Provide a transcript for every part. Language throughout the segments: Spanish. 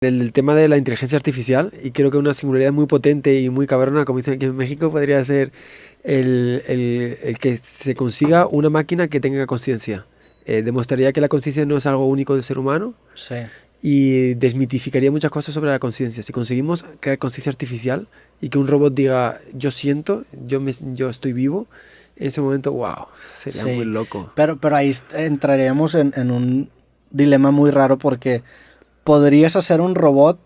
del tema de la inteligencia artificial y creo que una singularidad muy potente y muy cabrona, como dicen aquí en México, podría ser el que se consiga una máquina que tenga conciencia. Demostraría que la conciencia no es algo único del ser humano Sí, y desmitificaría muchas cosas sobre la conciencia. Si conseguimos crear conciencia artificial y que un robot diga, yo siento, yo estoy vivo, en ese momento, wow, sería muy sí. loco. Pero ahí entraríamos en un dilema muy raro porque podrías hacer un robot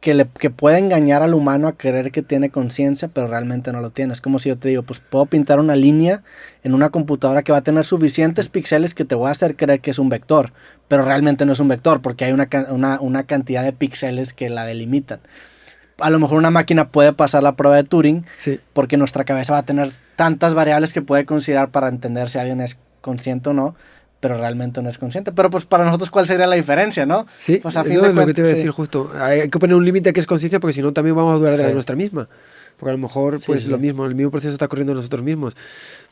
que pueda engañar al humano a creer que tiene conciencia, pero realmente no lo tiene. Es como si yo te digo, pues puedo pintar una línea en una computadora que va a tener suficientes píxeles que te voy a hacer creer que es un vector, pero realmente no es un vector porque hay una cantidad de píxeles que la delimitan. A lo mejor una máquina puede pasar la prueba de Turing Sí. porque nuestra cabeza va a tener tantas variables que puede considerar para entender si alguien es consciente o no, pero realmente no es consciente. Pero pues para nosotros, ¿cuál sería la diferencia, no? Sí, Pues a fin no, de es lo que te cuentas, iba a sí. decir justo. Hay que poner un límite que es conciencia porque si no también vamos a dudar de la Sí, nuestra misma. Porque a lo mejor sí, pues sí, lo sí. mismo, el mismo proceso está ocurriendo en nosotros mismos.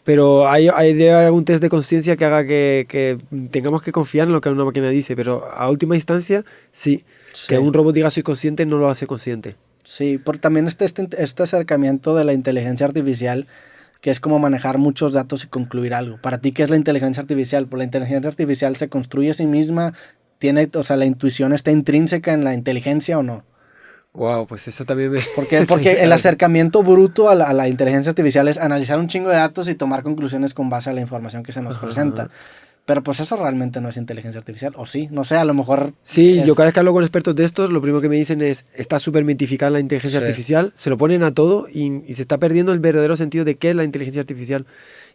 Pero debe haber algún test de conciencia que haga que tengamos que confiar en lo que una máquina dice. Pero a última instancia, sí, que Sí, un robot diga soy consciente no lo hace consciente. sí, porque también este acercamiento de la inteligencia artificial, que es como manejar muchos datos y concluir algo. Para ti, ¿qué es la inteligencia artificial? Pues la inteligencia artificial se construye a sí misma, tiene, o sea, la intuición está intrínseca en la inteligencia o no. Wow, pues eso también me... Porque el acercamiento bruto a la inteligencia artificial es analizar un chingo de datos y tomar conclusiones con base a la información que se nos presenta. Ajá. Pero pues eso realmente no es inteligencia artificial, o sí, no sé, a lo mejor Sí, yo es... cada vez que hablo con expertos de estos, lo primero que me dicen es, está súper mitificada la inteligencia Sí, artificial, se lo ponen a todo y se está perdiendo el verdadero sentido de qué es la inteligencia artificial.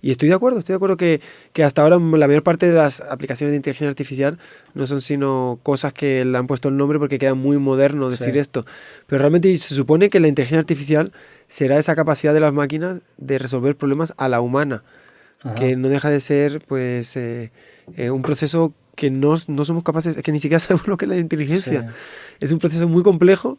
Y estoy de acuerdo que hasta ahora la mayor parte de las aplicaciones de inteligencia artificial no son sino cosas que le han puesto el nombre porque queda muy moderno sí, decir esto. Pero realmente se supone que la inteligencia artificial será esa capacidad de las máquinas de resolver problemas a la humana, ajá, que no deja de ser pues un proceso que no somos capaces, que ni siquiera sabemos lo que es la sí, inteligencia. Es un proceso muy complejo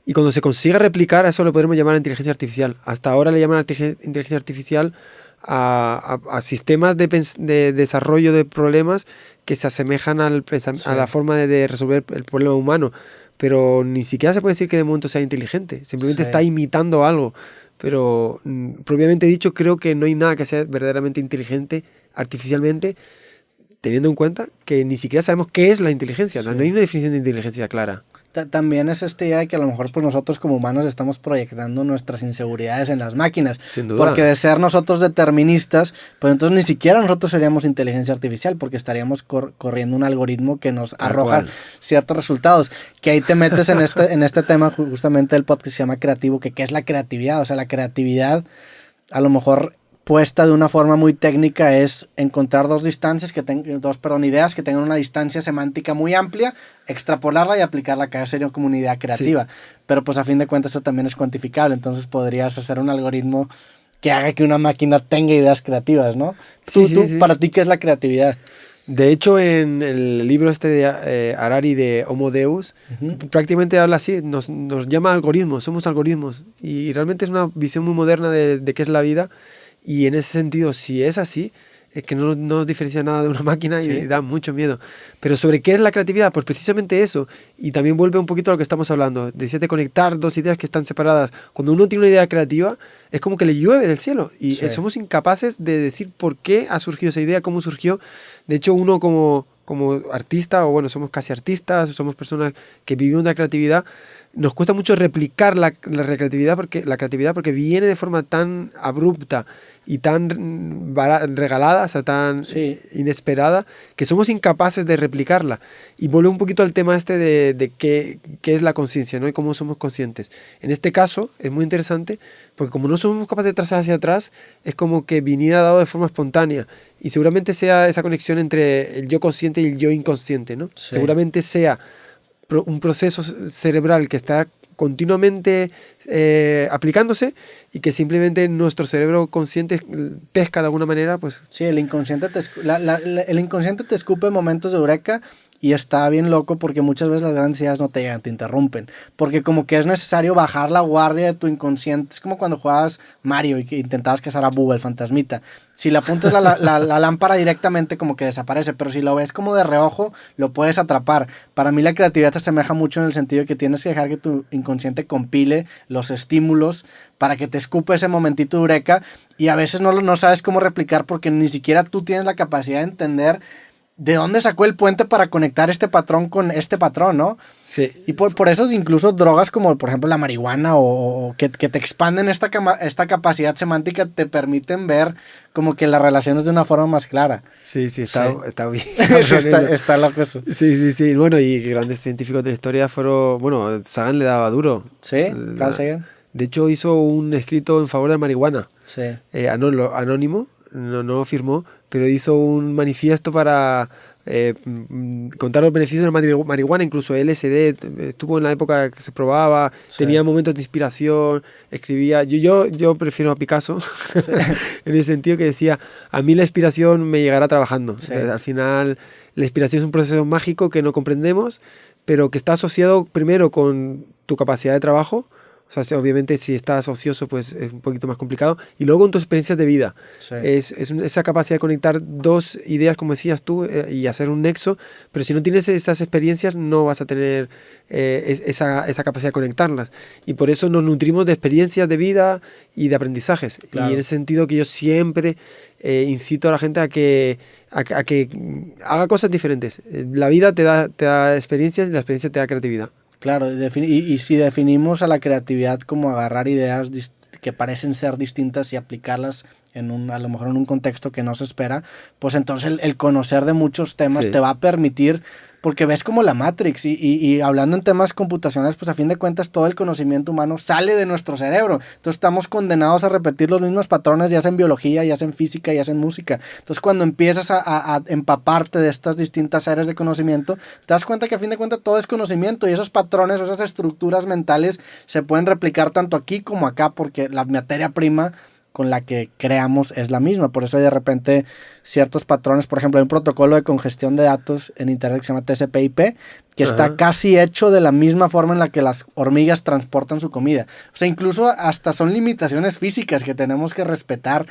y cuando se consiga replicar a eso lo podremos llamar inteligencia artificial. Hasta ahora le llaman inteligencia artificial a sistemas de desarrollo de problemas que se asemejan sí, a la forma de resolver el problema humano. Pero ni siquiera se puede decir que de momento sea inteligente, simplemente sí. está imitando algo. Pero propiamente dicho, creo que no hay nada que sea verdaderamente inteligente artificialmente, teniendo en cuenta que ni siquiera sabemos qué es la inteligencia. No Sí. hay una definición de inteligencia clara. También es esta idea de que a lo mejor pues nosotros como humanos estamos proyectando nuestras inseguridades en las máquinas. Sin Porque duda. de ser nosotros deterministas, pues entonces ni siquiera nosotros seríamos inteligencia artificial, porque estaríamos corriendo un algoritmo que nos Tal arroja cual. ciertos resultados. Que ahí te metes en este tema justamente del podcast que se llama creativo, que qué es la creatividad. O sea, la creatividad a lo mejor puesta de una forma muy técnica es encontrar ideas que tengan una distancia semántica muy amplia, extrapolarla y aplicarla acá sería como una idea Sí. creativa. Pero pues a fin de cuentas eso también es cuantificable, entonces podrías hacer un algoritmo que haga que una máquina tenga ideas creativas, ¿no? Sí, sí, sí. Para ti, ¿qué es la creatividad? De hecho, en el libro este de Harari de Homo Deus, Ujú. prácticamente habla así, nos llama algoritmos, somos algoritmos. Y realmente es una visión muy moderna de qué es la vida. Y en ese sentido, si es así, es que no nos diferencia nada de una máquina y Sí, da mucho miedo. Pero sobre qué es la creatividad, pues precisamente eso. Y también vuelve un poquito a lo que estamos hablando. Decías de conectar dos ideas que están separadas. Cuando uno tiene una idea creativa, es como que le llueve del cielo. Y sí, somos incapaces de decir por qué ha surgido esa idea, cómo surgió. De hecho, uno como artista, o bueno, somos casi artistas, somos personas que vivimos de la creatividad, nos cuesta mucho replicar la creatividad porque viene de forma tan abrupta y tan regalada, o sea, tan sí, inesperada, que somos incapaces de replicarla. Y vuelve un poquito al tema este de qué es la conciencia, ¿no? Y cómo somos conscientes. En este caso es muy interesante porque como no somos capaces de trazar hacia atrás, es como que viniera dado de forma espontánea. Y seguramente sea esa conexión entre el yo consciente y el yo inconsciente, ¿no? sí. Seguramente sea un proceso cerebral que está continuamente aplicándose y que simplemente nuestro cerebro consciente pesca de alguna manera, pues Sí, el inconsciente el inconsciente te escupe momentos de eureka Y está bien loco porque muchas veces las grandes ideas no te llegan, te interrumpen. Porque como que es necesario bajar la guardia de tu inconsciente. Es como cuando jugabas Mario y que intentabas cazar a Boo, el fantasmita. Si le apuntas la lámpara directamente, como que desaparece. Pero si lo ves como de reojo, lo puedes atrapar. Para mí la creatividad se asemeja mucho en el sentido de que tienes que dejar que tu inconsciente compile los estímulos para que te escupe ese momentito de eureka. Y a veces no sabes cómo replicar porque ni siquiera tú tienes la capacidad de entender ¿de dónde sacó el puente para conectar este patrón con este patrón, no? Sí. Y por eso incluso drogas como, por ejemplo, la marihuana o que te expanden esta capacidad semántica te permiten ver como que las relaciones de una forma más clara. Sí, está bien. está loco eso. Sí. Bueno, y grandes científicos de la historia fueron... Bueno, Sagan le daba duro. ¿Sí? Carl Sagan. De hecho, hizo un escrito en favor de la marihuana. Sí. Anónimo. No lo firmó, pero hizo un manifiesto para contar los beneficios de la marihuana, incluso LSD, estuvo en la época que se probaba, tenía momentos de inspiración, escribía, yo prefiero a Picasso, en el sentido que decía, a mí la inspiración me llegará trabajando. O sea, al final la inspiración es un proceso mágico que no comprendemos, pero que está asociado primero con tu capacidad de trabajo. O sea, obviamente si estás ocioso, pues es un poquito más complicado. Y luego con tus experiencias de vida. Sí. Esa capacidad de conectar dos ideas, como decías tú, y hacer un nexo. Pero si no tienes esas experiencias, no vas a tener esa capacidad de conectarlas. Y por eso nos nutrimos de experiencias de vida y de aprendizajes. Claro. Y en ese sentido que yo siempre incito a la gente a que haga cosas diferentes. La vida te da experiencias y la experiencia te da creatividad. Claro, y si definimos a la creatividad como agarrar ideas que parecen ser distintas y aplicarlas a lo mejor en un contexto que no se espera, pues entonces el conocer de muchos temas te va a permitir, porque ves como la Matrix y hablando en temas computacionales, pues a fin de cuentas todo el conocimiento humano sale de nuestro cerebro. Entonces estamos condenados a repetir los mismos patrones, ya sea en biología, ya sea en física, ya sea en música. Entonces cuando empiezas a empaparte de estas distintas áreas de conocimiento, te das cuenta que a fin de cuentas todo es conocimiento y esos patrones, esas estructuras mentales se pueden replicar tanto aquí como acá porque la materia prima con la que creamos es la misma. Por eso hay de repente ciertos patrones. Por ejemplo, hay un protocolo de congestión de datos en internet que se llama TCP/IP, que está casi hecho de la misma forma en la que las hormigas transportan su comida. O sea, incluso hasta son limitaciones físicas que tenemos que respetar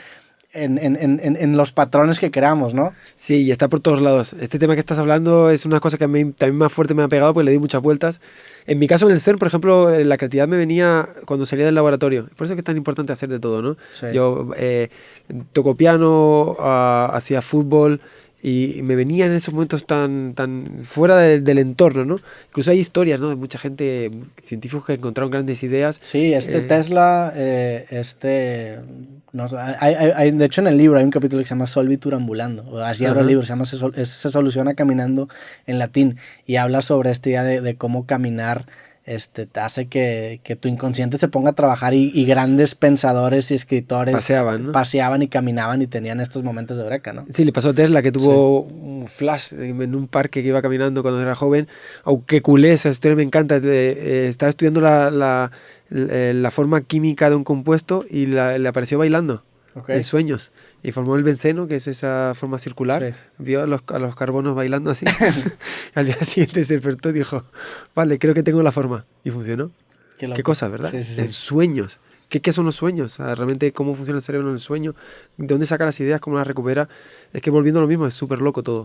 en los patrones que creamos, ¿no? Sí, y está por todos lados. Este tema que estás hablando es una cosa que a mí también más fuerte me ha pegado porque le di muchas vueltas. En mi caso, en el CERN, por ejemplo, la creatividad me venía cuando salía del laboratorio. Por eso es que es tan importante hacer de todo, ¿no? Sí. Yo toco piano, hacía fútbol y me venía en esos momentos tan fuera del entorno, ¿no? Incluso hay historias, ¿no? De mucha gente, científicos que encontraron grandes ideas. Sí, Tesla, no, de hecho en el libro hay un capítulo que se llama Solvitur ambulando, o así abre el libro, se llama se soluciona caminando en latín, y habla sobre esta idea de cómo caminar te hace que tu inconsciente se ponga a trabajar y grandes pensadores y escritores paseaban y caminaban y tenían estos momentos de eureka, ¿no? Sí, le pasó a Tesla que tuvo un flash en un parque que iba caminando cuando era joven, aunque culé, esa historia me encanta, estaba estudiando la forma química de un compuesto y le apareció bailando en sueños y formó el benceno, que es esa forma circular. Vio a los carbonos bailando así. Al día siguiente se despertó y dijo, vale, creo que tengo la forma, y funcionó. Qué cosa, ¿verdad? Sí. En sueños. ¿Qué son los sueños? O sea, realmente cómo funciona el cerebro en el sueño, de dónde saca las ideas, cómo las recupera. Es que volviendo a lo mismo, es súper loco todo.